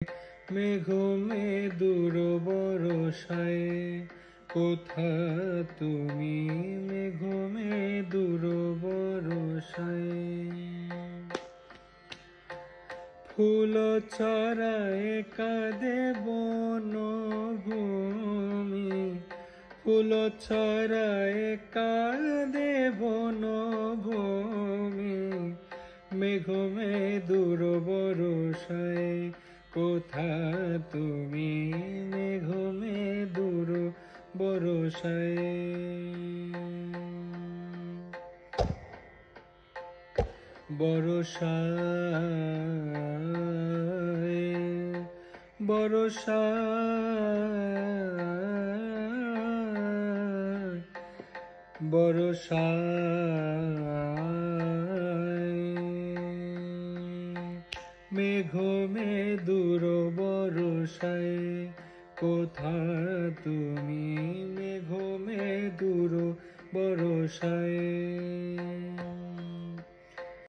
মেঘ দূর বরষায়, কোথা তুমি মেঘ দূর বরষায়। ফুল ছড়ায় কাঁদে বনভূমি, ফুল ছড়ায় কাঁদে বনভূমি। মেঘ দূর বরষায়, কোথা তুমি মেঘ দূর বরষায়। বরষায় বরষায় বরষায়, মেঘ দূর বরষায়, কোথা তুমি মেঘ দূর বরষায়।